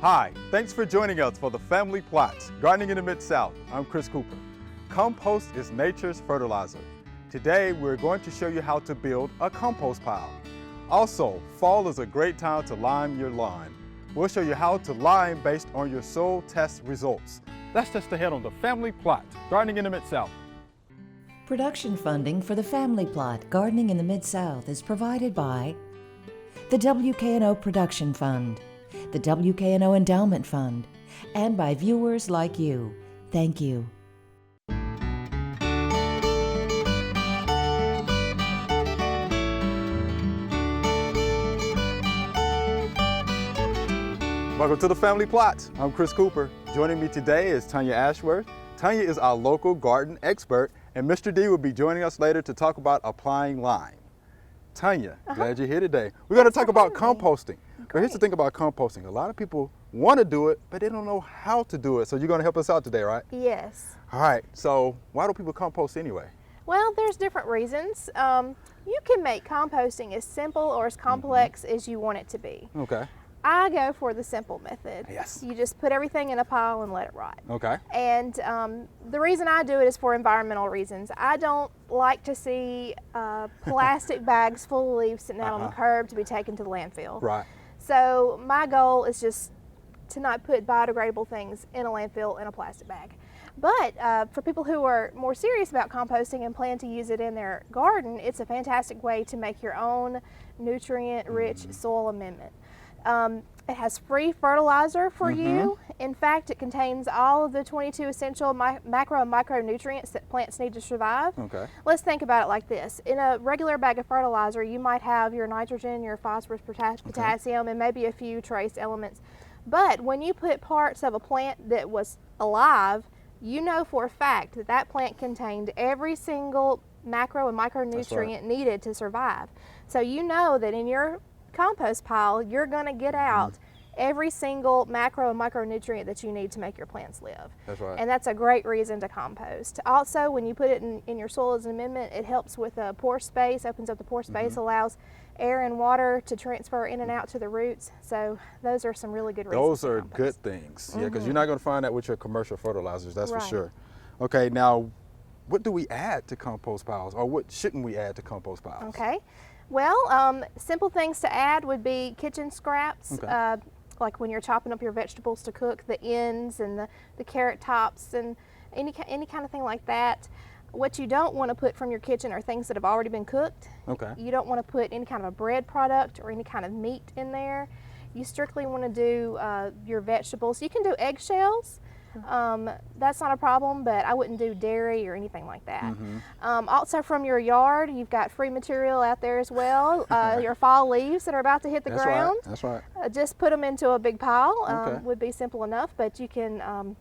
Hi, thanks for joining us for the Family Plots, Gardening in the Mid-South. I'm Chris Cooper. Compost is nature's fertilizer. Today, we're going to show you how to build a compost pile. Also, fall is a great time to lime your lawn. We'll show you how to lime based on your soil test results. That's just ahead on the Family Plot, Gardening in the Mid-South. Production funding for the Family Plot, Gardening in the Mid-South is provided by the WKNO Production Fund, the WKNO Endowment Fund, and by viewers like you. Thank you. Welcome to the Family Plot. I'm Chris Cooper. Joining me today is Tonya Ashworth. Tonya is our local garden expert, and Mr. D will be joining us later to talk about applying lime. Tonya, glad you're here today. We're going to talk about composting. But here's the thing about composting. A lot of people want to do it, but they don't know how to do it. So you're going to help us out today, right? Yes. All right. So why do people compost anyway? Well, there's different reasons. You can make composting as simple or as complex as you want it to be. Okay. I go for the simple method. Yes. You just put everything in a pile and let it rot. Okay. And the reason I do it is for environmental reasons. I don't like to see plastic bags full of leaves sitting out on the curb to be taken to the landfill. Right. So my goal is just to not put biodegradable things in a landfill in a plastic bag. But for people who are more serious about composting and plan to use it in their garden, it's a fantastic way to make your own nutrient-rich soil amendment. It has free fertilizer for you. In fact, it contains all of the 22 essential macro and micronutrients that plants need to survive. Okay. Let's think about it like this. In a regular bag of fertilizer, you might have your nitrogen, your phosphorus, potassium, and maybe a few trace elements. But when you put parts of a plant that was alive, you know for a fact that that plant contained every single macro and micronutrient needed to survive. So you know that in your compost pile, you're going to get out every single macro and micronutrient that you need to make your plants live. That's right. And that's a great reason to compost. Also, when you put it in your soil as an amendment, it helps with pore space, opens up the pore space, allows air and water to transfer in and out to the roots. So those are some really good reasons. Those are good things, yeah, because you're not going to find that with your commercial fertilizers, that's for sure. Okay, now, what do we add to compost piles, or what shouldn't we add to compost piles? Okay. Well, simple things to add would be kitchen scraps, like when you're chopping up your vegetables to cook, the ends and the carrot tops and any kind of thing like that. What you don't want to put from your kitchen are things that have already been cooked. Okay. You don't want to put any kind of a bread product or any kind of meat in there. You strictly want to do your vegetables. You can do eggshells. That's not a problem, but I wouldn't do dairy or anything like that. Also from your yard, you've got free material out there as well. Your fall leaves that are about to hit the ground. Right. That's right. Just put them into a big pile. Would be simple enough, but you can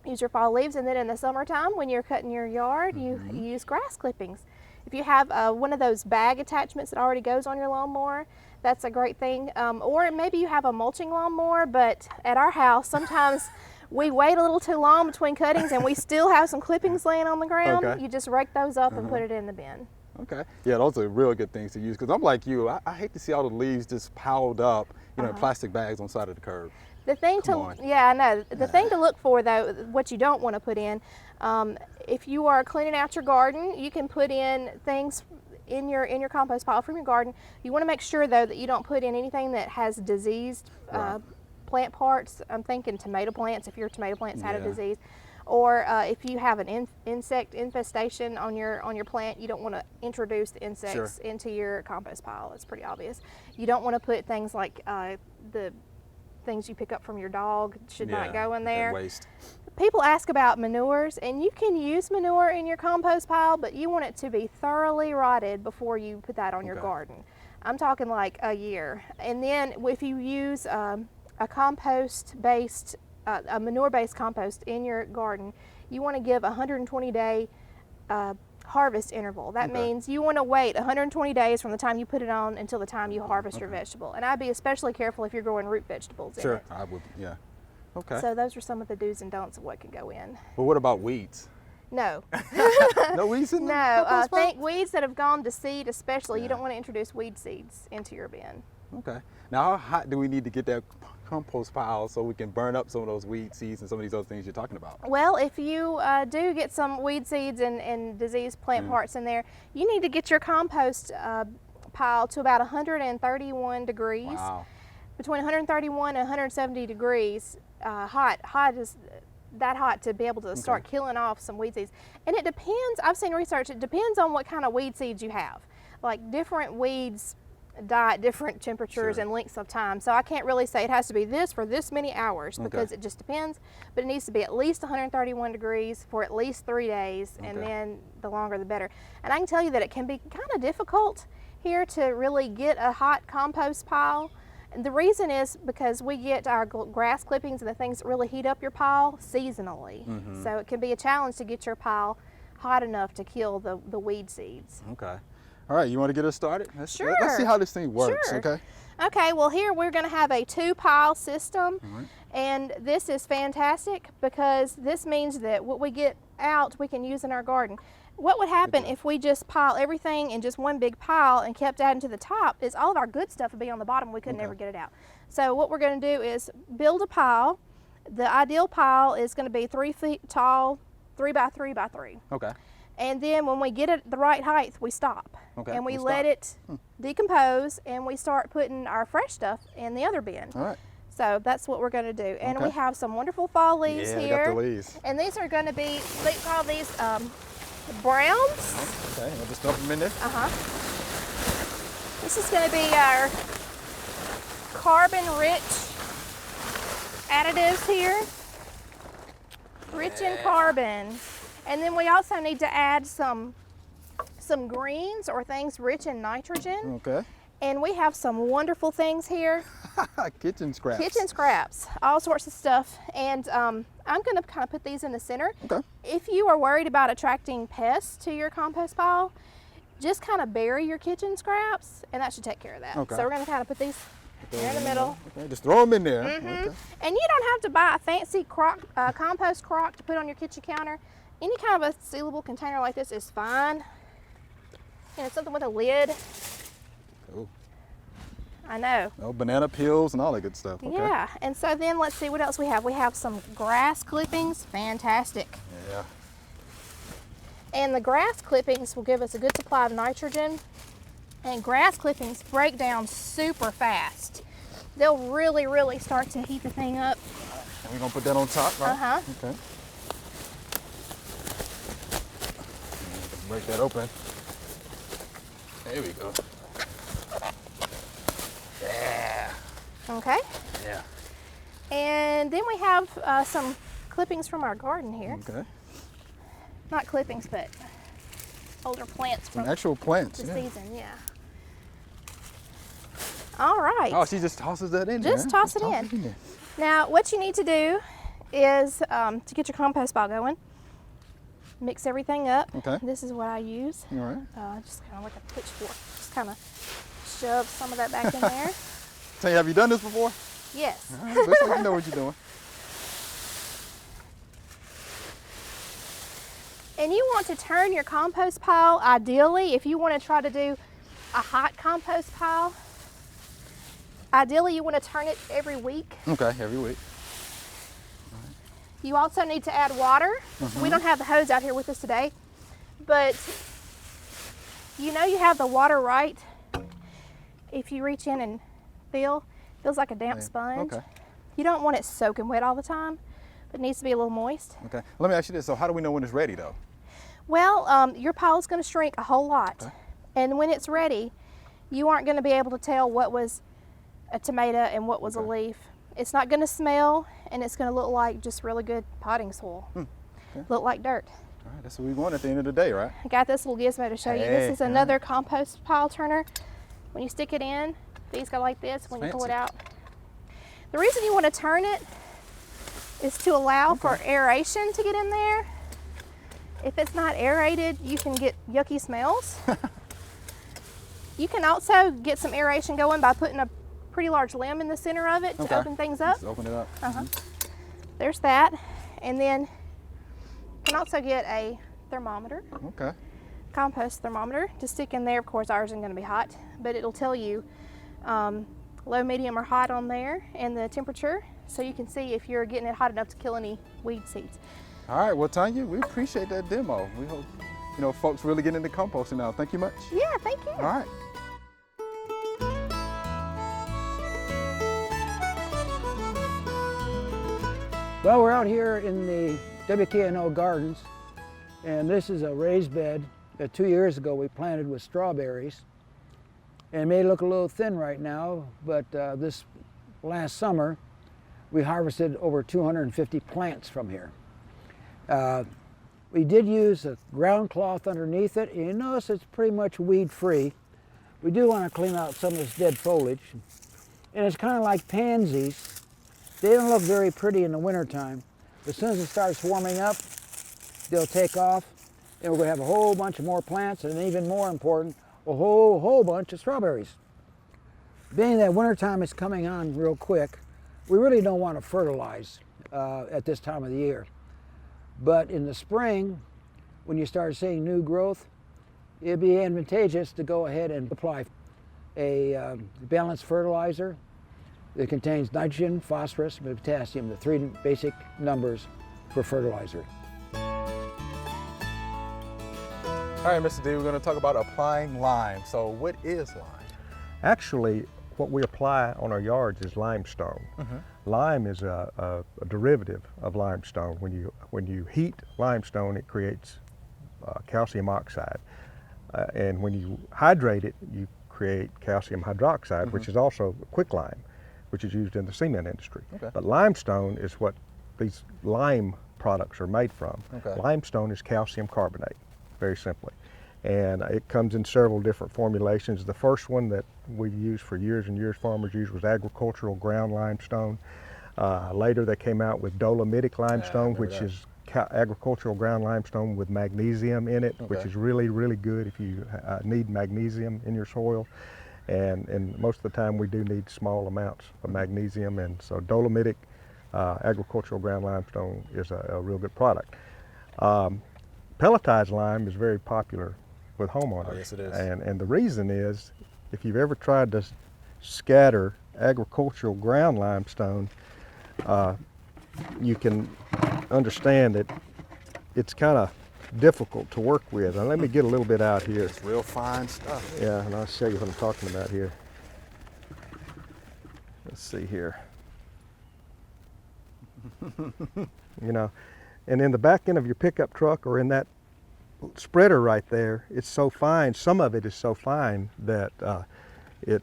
use your fall leaves, and then in the summertime when you're cutting your yard, you use grass clippings. If you have one of those bag attachments that already goes on your lawnmower, that's a great thing. Or maybe you have a mulching lawnmower, but at our house sometimes we wait a little too long between cuttings and we still have some clippings laying on the ground. You just rake those up and put it in the bin. Okay. Yeah, those are real good things to use, because I'm like you, I hate to see all the leaves just piled up, in plastic bags on the side of the curb. The thing I know. The thing to look for though, what you don't want to put in, if you are cleaning out your garden, you can put in things in your compost pile from your garden. You want to make sure though that you don't put in anything that has diseased plant parts. I'm thinking tomato plants, if your tomato plants had a disease, or if you have an insect infestation on your plant, you don't want to introduce the insects into your compost pile. It's pretty obvious. You don't want to put things like the things you pick up from your dog should not go in there. Waste. People ask about manures, and you can use manure in your compost pile, but you want it to be thoroughly rotted before you put that on your garden. I'm talking like a year. And then if you use a compost-based, a manure-based compost in your garden, you want to give a 120-day harvest interval. That means you want to wait 120 days from the time you put it on until the time you harvest your vegetable. And I'd be especially careful if you're growing root vegetables in it. I would, Okay. So those are some of the do's and don'ts of what can go in. Well, what about weeds? No. No weeds in there? No. Think weeds that have gone to seed especially. You don't want to introduce weed seeds into your bin. Okay. Now, how hot do we need to get that compost pile so we can burn up some of those weed seeds and some of these other things you're talking about? Well, if you do get some weed seeds and diseased plant parts in there, you need to get your compost pile to about 131 degrees. Wow. Between 131 and 170 degrees hot is that hot to be able to start killing off some weed seeds. And it depends, I've seen research, it depends on what kind of weed seeds you have. Like different weeds die at different temperatures and lengths of time. So I can't really say it has to be this for this many hours because it just depends, but it needs to be at least 131 degrees for at least 3 days, and then the longer the better. And I can tell you that it can be kind of difficult here to really get a hot compost pile. And the reason is because we get our grass clippings and the things that really heat up your pile seasonally. So it can be a challenge to get your pile hot enough to kill the weed seeds. Okay. All right, you want to get us started? Sure. Let's see how this thing works, Sure. okay? Okay, well here we're going to have a 2-pile system, and this is fantastic because this means that what we get out we can use in our garden. What would happen if we just pile everything in just one big pile and kept adding to the top is all of our good stuff would be on the bottom. We could never get it out. So what we're going to do is build a pile. The ideal pile is going to be 3 feet tall, 3 by 3 by 3. Okay. And then when we get it the right height, we stop. Okay, And we we'll let stop. it decompose, and we start putting our fresh stuff in the other bin. All right. So that's what we're going to do. And we Okay. have some wonderful fall leaves Yeah, here. I got the leaves. And these are going to be, they call these browns. Okay, I'll just dump them in there. This is going to be our carbon-rich additives here. Rich in carbon. And then we also need to add some greens or things rich in nitrogen. Okay. And we have some wonderful things here. Kitchen scraps. Kitchen scraps, all sorts of stuff. And I'm going to kind of put these in the center. Okay. If you are worried about attracting pests to your compost pile, just kind of bury your kitchen scraps, and that should take care of that. Okay. So we're going to kind of put these here in the middle. Okay, just throw them in there. Okay. And you don't have to buy a fancy compost crock to put on your kitchen counter. Any kind of a sealable container like this is fine. You know, something with a lid. Cool. I know. Oh, banana peels and all that good stuff. Okay. Yeah, and so then let's see what else we have. We have some grass clippings, fantastic. Yeah. And the grass clippings will give us a good supply of nitrogen. And grass clippings break down super fast. They'll really, really start to heat the thing up. And we're going to put that on top, right? Okay. Break that open. There we go. Yeah. Okay. Yeah. And then we have some clippings from our garden here. Okay. Not clippings, but older plants Some from actual plants. the Yeah. season, yeah. All right. Oh, she just tosses that in there. Just toss it in. there. Now, what you need to do is to get your compost pile going, mix everything up. Okay. This is what I use. All right. Just kind of like a pitchfork. Just kind of shove some of that back in there. Tell you, have you done this before? Yes. All right, looks like you know what you're doing. And you want to turn your compost pile, ideally, if you want to try to do a hot compost pile, ideally you want to turn it every week. Okay, every week. You also need to add water. We don't have the hose out here with us today, but you know you have the water right. If you reach in and feels like a damp sponge. Okay. You don't want it soaking wet all the time, but it needs to be a little moist. Okay. Let me ask you this. So how do we know when it's ready, though? Well, your pile is going to shrink a whole lot. Okay. And when it's ready, you aren't going to be able to tell what was a tomato and what was a leaf. It's not going to smell, and it's going to look like just really good potting soil. Look like dirt. All right, that's what we want at the end of the day, right? I got this little gizmo to show you. This is another compost pile turner. When you stick it in, these go like this when you pull it out. The reason you want to turn it is to allow for aeration to get in there. If it's not aerated, you can get yucky smells. You can also get some aeration going by putting a pretty large limb in the center of it to open things up. Just open it up. There's that. And then you can also get a thermometer, Okay. compost thermometer, to stick in there. Of course, ours isn't going to be hot, but it'll tell you low, medium, or hot on there, and the temperature, so you can see if you're getting it hot enough to kill any weed seeds. All right, well, Tonya, we appreciate that demo. We hope, folks really get into composting now. Thank you much. Yeah, thank you. All right. Well, we're out here in the WKNO gardens, and this is a raised bed that 2 years ago we planted with strawberries. And it may look a little thin right now, but this last summer we harvested over 250 plants from here. We did use a ground cloth underneath it, and you notice it's pretty much weed-free. We do want to clean out some of this dead foliage. And it's kind of like pansies. They don't look very pretty in the wintertime, but as soon as it starts warming up, they'll take off, and we're going to have a whole bunch of more plants, and even more important, a whole bunch of strawberries. Being that wintertime is coming on real quick, we really don't want to fertilize at this time of the year. But in the spring, when you start seeing new growth, it'd be advantageous to go ahead and apply a balanced fertilizer that contains nitrogen, phosphorus, and potassium, the three basic numbers for fertilizer. All right, Mr. D, we're going to talk about applying lime. So what is lime? Actually, what we apply on our yards is limestone. Lime is a derivative of limestone. When you heat limestone, it creates calcium oxide. And when you hydrate it, you create calcium hydroxide, which is also quicklime, which is used in the cement industry. Okay. But limestone is what these lime products are made from. Okay. Limestone is calcium carbonate, very simply. And it comes in several different formulations. The first one that we used for years and years, farmers used, was agricultural ground limestone. Later they came out with dolomitic limestone, which is agricultural ground limestone with magnesium in it, which is really, really good if you need magnesium in your soil. And most of the time we do need small amounts of magnesium, and so dolomitic agricultural ground limestone is a real good product. Pelletized lime is very popular with homeowners. Oh, yes, it is. And the reason is, if you've ever tried to scatter agricultural ground limestone, you can understand that it's kind of difficult to work with. And let me get a little bit out here. It's real fine stuff. Yeah, and I'll show you what I'm talking about here. Let's see here. And in the back end of your pickup truck, or in that spreader right there, it's so fine, some of it is so fine that it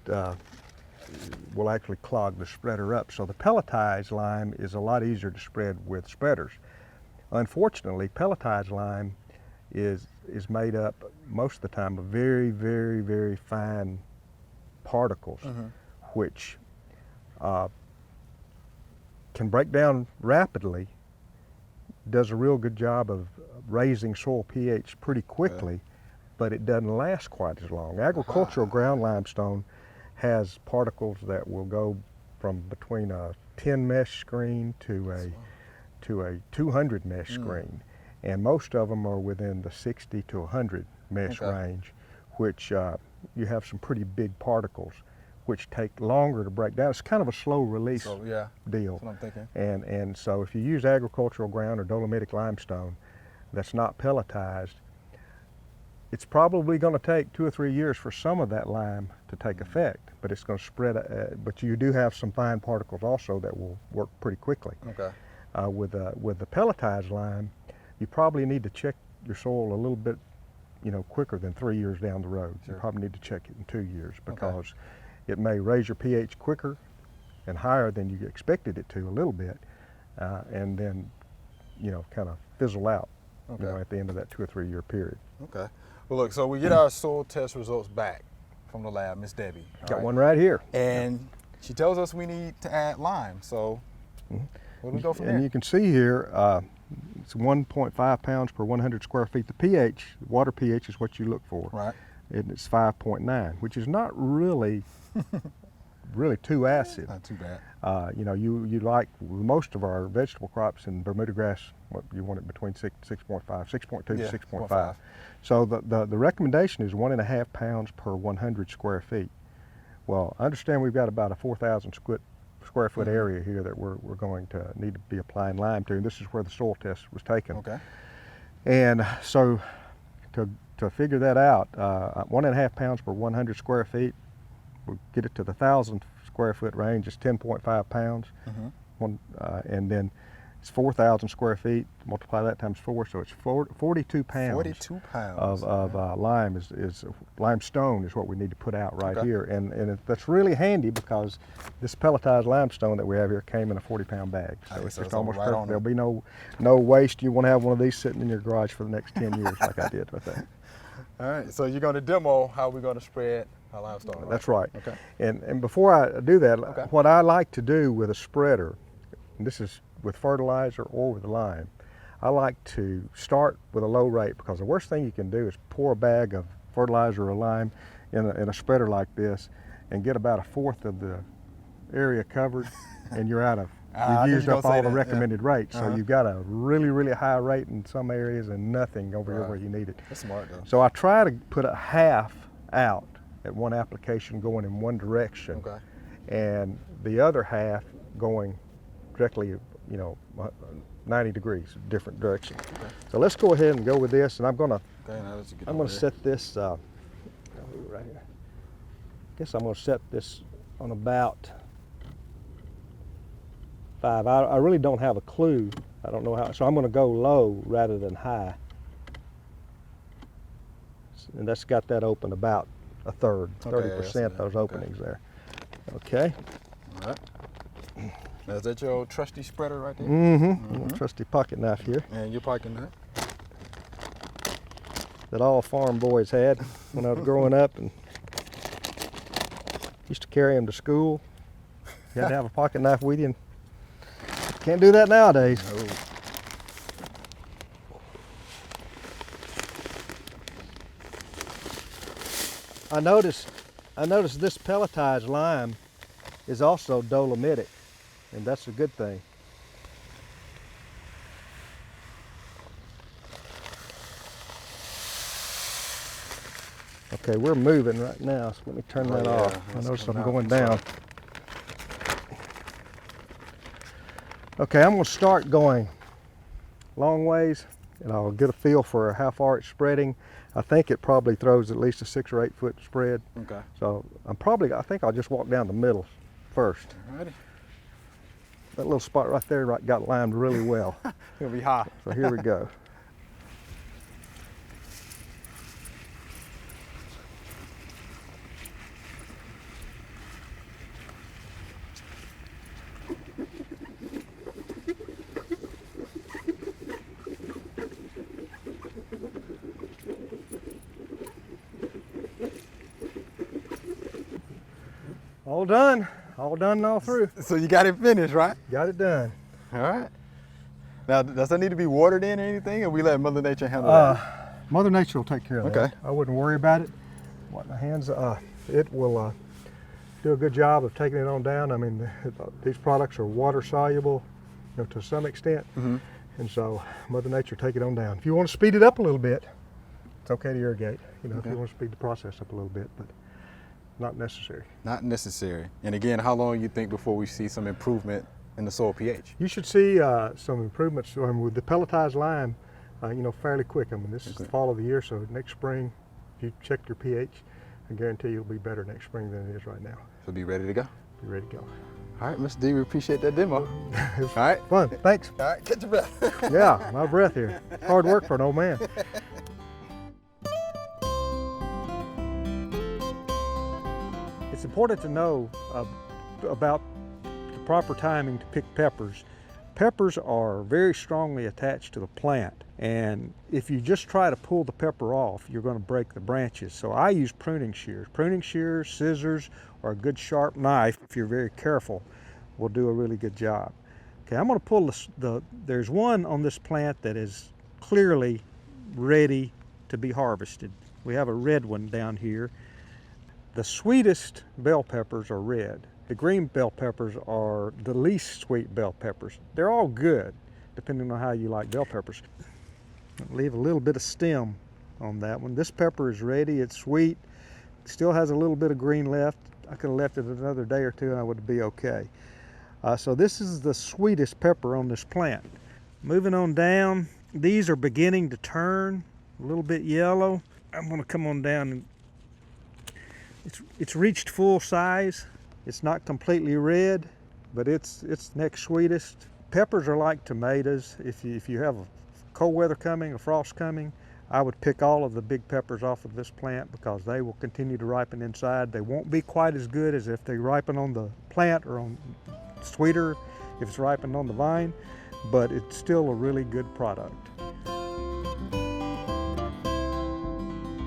will actually clog the spreader up. So the pelletized lime is a lot easier to spread with spreaders. Unfortunately, pelletized lime is made up most of the time of very, very, very fine particles, which can break down rapidly, does a real good job of raising soil pH pretty quickly, but it doesn't last quite as long. Agricultural ground limestone has particles that will go from between a 10 mesh screen to a 200 mesh screen, and most of them are within the 60 to 100 mesh range, which you have some pretty big particles which take longer to break down. It's kind of a slow release deal. That's what I'm thinking. And so if you use agricultural ground or dolomitic limestone that's not pelletized, it's probably going to take 2 or 3 years for some of that lime to take effect, but it's going to spread. But you do have some fine particles also that will work pretty quickly. With the pelletized lime, you probably need to check your soil a little bit, quicker than 3 years down the road. You probably need to check it in 2 years, because it may raise your pH quicker and higher than you expected it to a little bit, and then, kind of fizzle out, at the end of that 2 or 3 year period. Okay. Well, look, so we get our soil test results back from the lab, Miss Debbie. Got one right here. And she tells us we need to add lime. So where do we go from there? And you can see here, it's 1.5 pounds per 100 square feet. The pH, water pH, is what you look for. Right. And it's 5.9, which is not really too acid. Not too bad. You like most of our vegetable crops in Bermuda grass, you want it between 6.5, 6.2 to 6.5. So the recommendation is 1.5 pounds per 100 square feet. Well, I understand we've got about a 4,000 square foot Mm-hmm. area here that we're going to need to be applying lime to. And this is where the soil test was taken. Okay. And so to figure that out, 1.5 pounds per 100 square feet, we'll get it to the 1,000 square foot range, is 10.5 pounds. Mm-hmm. And then it's 4,000 square feet, multiply that times 4, so it's 42 pounds. 42 pounds. Of lime is limestone is what we need to put out right Okay. here. And that's really handy because this pelletized limestone that we have here came in a 40-pound bag. So Okay, it's so just it's almost right perfect. on There'll be no waste. You want to have one of these sitting in your garage for the next 10 years like I did with that. All right, so you're going to demo how we're going to spread our limestone, right? That's right. Okay. And before I do that, Okay. what I like to do with a spreader, and this is with fertilizer or with lime, I like to start with a low rate, because the worst thing you can do is pour a bag of fertilizer or lime in a spreader like this and get about 1/4 of the area covered and you're out of, I you've knew used you were up gonna say all the that, yeah. recommended rates. So Uh-huh. you've got a really, really high rate in some areas and nothing over here Right. where you need it. That's smart, though. So I try to put a half out at one application going in one direction, Okay. and the other half going directly, 90 degrees, different direction. Okay. So let's go ahead and go with this, and I'm gonna Okay, set this right here. I guess I'm gonna set this on about 5. I really don't have a clue. I don't know how, so I'm gonna go low rather than high. And that's got that open about 1/3, Okay, yeah, 30% that's those good. openings there. Okay. All right. Now, is that your old trusty spreader right there? Mm-hmm. Little trusty pocket knife here And you're parking that? that all farm boys had when I was growing up, and used to carry them to school. You had to have a pocket knife with you. And can't do that nowadays. No. I noticed this pelletized lime is also dolomitic, and that's a good thing. Okay, we're moving right now, so let me turn that yeah, off. I let's notice come I'm down. going down. Okay, I'm going to start going long ways, and I'll get a feel for how far it's spreading. I think it probably throws at least a 6 or 8 foot spread. Okay. So I think I'll just walk down the middle first. Ready? That little spot right there got limed really well. It'll be high. So here we go. All done and all through. So you got it finished, right? Got it done. All right. Now, does that need to be watered in or anything, or we let Mother Nature handle that? Mother Nature will take care of that. Okay. I wouldn't worry about it. What my hands, it will do a good job of taking it on down. I mean, these products are water soluble, to some extent, and so Mother Nature take it on down. If you want to speed it up a little bit, it's okay to irrigate. If you want to speed the process up a little bit, but not necessary. Not necessary. And again, how long you think before we see some improvement in the soil pH? You should see some improvements with the pelletized lime, fairly quick. I mean, this is the fall of the year, so next spring, if you check your pH, I guarantee you'll be better next spring than it is right now. So be ready to go. Be ready to go. All right, Mr. D, we appreciate that demo. It was All right. fun. Thanks. All right, catch your breath. Yeah, my breath here. Hard work for an old man. It's important to know about the proper timing to pick peppers. Peppers are very strongly attached to the plant, and if you just try to pull the pepper off, you're going to break the branches. So I use pruning shears. Pruning shears, scissors, or a good sharp knife, if you're very careful, will do a really good job. Okay, I'm going to pull there's one on this plant that is clearly ready to be harvested. We have a red one down here. The sweetest bell peppers are red. The green bell peppers are the least sweet bell peppers. They're all good, depending on how you like bell peppers. I'll leave a little bit of stem on that one. This pepper is ready, it's sweet, still has a little bit of green left. I could have left it another day or two and I would be okay. So this is the sweetest pepper on this plant. Moving on down, these are beginning to turn a little bit yellow. I'm going to come on down, and it's reached full size. It's not completely red, but it's next sweetest. Peppers are like tomatoes. If you have a cold weather coming, a frost coming, I would pick all of the big peppers off of this plant because they will continue to ripen inside. They won't be quite as good as if they ripen on the plant, or sweeter if it's ripened on the vine, but it's still a really good product.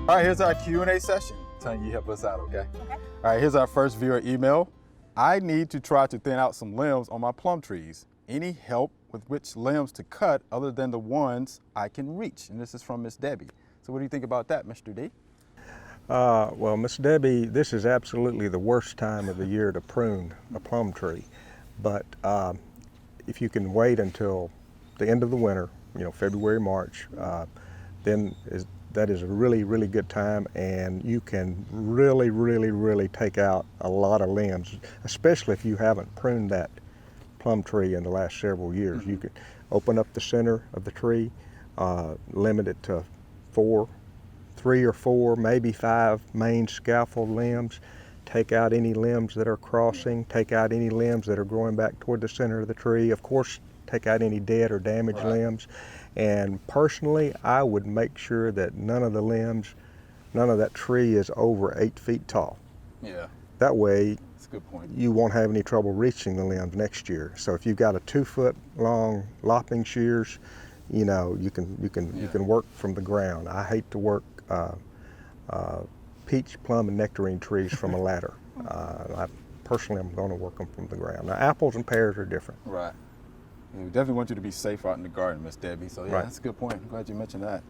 All right, here's our Q&A session. Tonya, you help us out, okay? Okay. All right, here's our first viewer email. I need to try to thin out some limbs on my plum trees. Any help with which limbs to cut other than the ones I can reach? And this is from Miss Debbie. So what do you think about that, Mr. D? Well, Miss Debbie, this is absolutely the worst time of the year to prune a plum tree. But if you can wait until the end of the winter, February, March, then that is a really, really good time, and you can really, really, really take out a lot of limbs, especially if you haven't pruned that plum tree in the last several years. You can open up the center of the tree, limit it to 3 or 4, maybe 5 main scaffold limbs, take out any limbs that are crossing, take out any limbs that are growing back toward the center of the tree. Of course, take out any dead or damaged limbs. And personally, I would make sure that none of that tree is over 8 feet tall. Yeah. That way, that's a good point. You won't have any trouble reaching the limbs next year. So if you've got a 2-foot long lopping shears, you can work from the ground. I hate to work peach, plum, and nectarine trees from a ladder. I personally am going to work them from the ground. Now, apples and pears are different. Right. We definitely want you to be safe out in the garden, Miss Debbie. So yeah, right. That's a good point. I'm glad you mentioned that.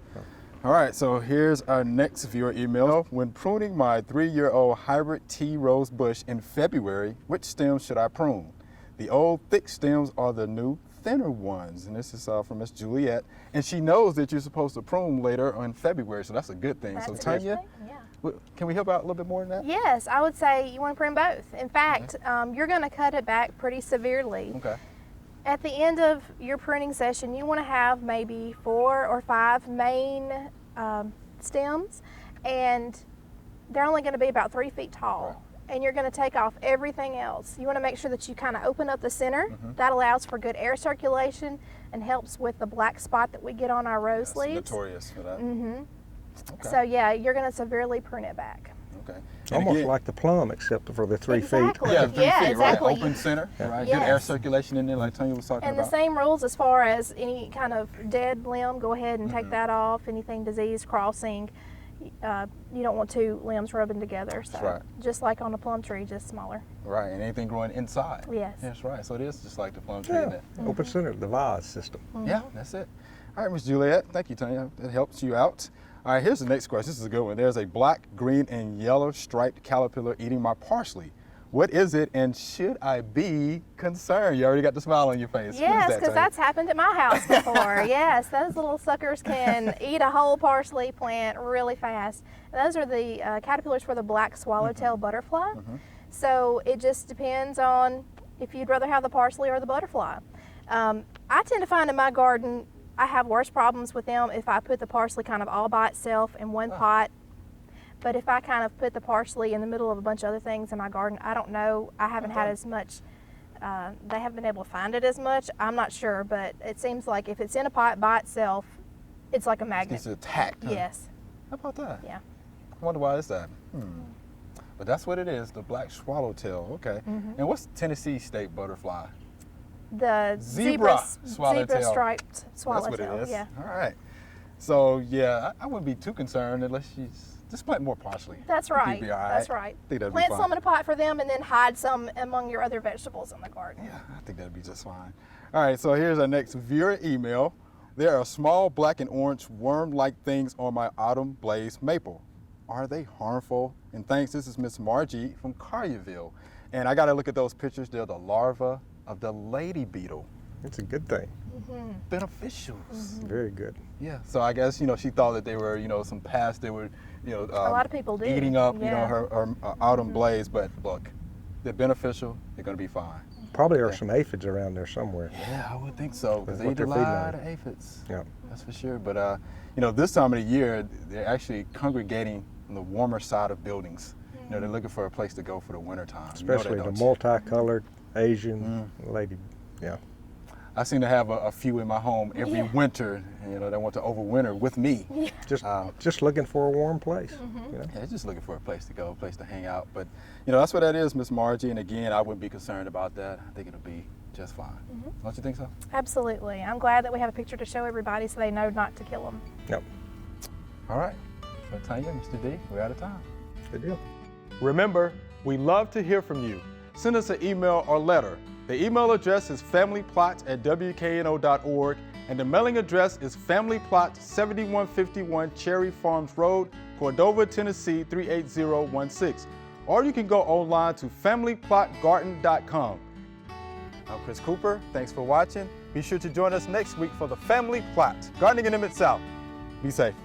All right, so here's our next viewer email. When pruning my 3-year-old hybrid tea rose bush in February, which stems should I prune? The old thick stems or the new thinner ones? And this is from Miss Juliet. And she knows that you're supposed to prune later in February, so that's a good thing. That's so a good Tonya, thing, can we help out a little bit more than that? Yes, I would say you want to prune both. In fact, you're going to cut it back pretty severely. Okay. At the end of your pruning session, you want to have maybe 4 or 5 main stems, and they're only going to be about 3 feet tall. And you're going to take off everything else. You want to make sure that you kind of open up the center. That allows for good air circulation and helps with the black spot that we get on our rose leaves. Notorious for that. Okay. So yeah, you're going to severely prune it back. Okay. Almost like the plum, except for the 3 Exactly. feet. Yeah, 3 feet, exactly. right? Open center, right? Yes. Good air circulation in there, like Tonya was talking And about. the same rules as far as any kind of dead limb, go ahead and take that off. Anything diseased, crossing, you don't want 2 limbs rubbing together. So right. Just like on a plum tree, just smaller. Right, and anything growing inside. Yes. That's right. So it is just like the plum tree. Yeah. Isn't it? Open center, the vase system. Yeah, that's it. All right, Miss Juliet, thank you, Tonya. That helps you out. All right, here's the next question. This is a good one. There's a black, green, and yellow striped caterpillar eating my parsley. What is it, and should I be concerned? You already got the smile on your face. Yes, because that's happened at my house before. Yes, those little suckers can eat a whole parsley plant really fast. And those are the caterpillars for the black swallowtail butterfly. So it just depends on if you'd rather have the parsley or the butterfly. I tend to find in my garden I have worse problems with them if I put the parsley kind of all by itself in one pot. But if I kind of put the parsley in the middle of a bunch of other things in my garden, I don't know. I haven't had as much, they haven't been able to find it as much. I'm not sure, but it seems like if it's in a pot by itself, it's like a magnet. It's attacked. Huh? Yes. How about that? Yeah. I wonder why is that. But that's what it is, the black swallowtail. Okay. And what's Tennessee state butterfly? The Zebra swallowtail. Zebra striped swallowtail. That's what it is. Yeah. All right. So yeah, I wouldn't be too concerned unless she's just plant more parsley. That's I think right. you'd be all right. That's right. I think that'd Plant be fine. some in a pot for them, and then hide some among your other vegetables in the garden. Yeah, I think that'd be just fine. All right, so here's our next viewer email. There are small black and orange worm-like things on my autumn blaze maple. Are they harmful? And thanks, this is Miss Margie from Collierville. And I got to look at those pictures. They're the larvae of the lady beetle. It's a good thing. Beneficial. Very good. Yeah. So I guess, you know, she thought that they were, you know, some pests. They were, you know, A lot of people do. eating up, you know, Yeah. her autumn blades. But look, they're beneficial. They're going to be fine. Probably are some aphids around there somewhere. Yeah, I would think so, because That's they what eat a they're feeding lot on. of aphids. Yeah. That's for sure. But you know, this time of the year, they're actually congregating on the warmer side of buildings. You know, they're looking for a place to go for the winter time. Especially the multicolored Asian lady. Yeah. I seem to have a few in my home every winter, and, you know, they want to overwinter with me. Just looking for a warm place. You know? Yeah, just looking for a place to go, a place to hang out. But, you know, that's what that is, Miss Margie. And again, I wouldn't be concerned about that. I think it'll be just fine. Don't you think so? Absolutely. I'm glad that we have a picture to show everybody so they know not to kill them. Yep. All right. So, Tanya, Mr. D, we're out of time. Good deal. Remember, we love to hear from you. Send us an email or letter. The email address is familyplots@wkno.org, and the mailing address is Family Plot, 7151 Cherry Farms Road, Cordova, Tennessee 38016. Or you can go online to familyplotgarden.com. I'm Chris Cooper. Thanks for watching. Be sure to join us next week for the Family Plot, Gardening in the Mid-South. Be safe.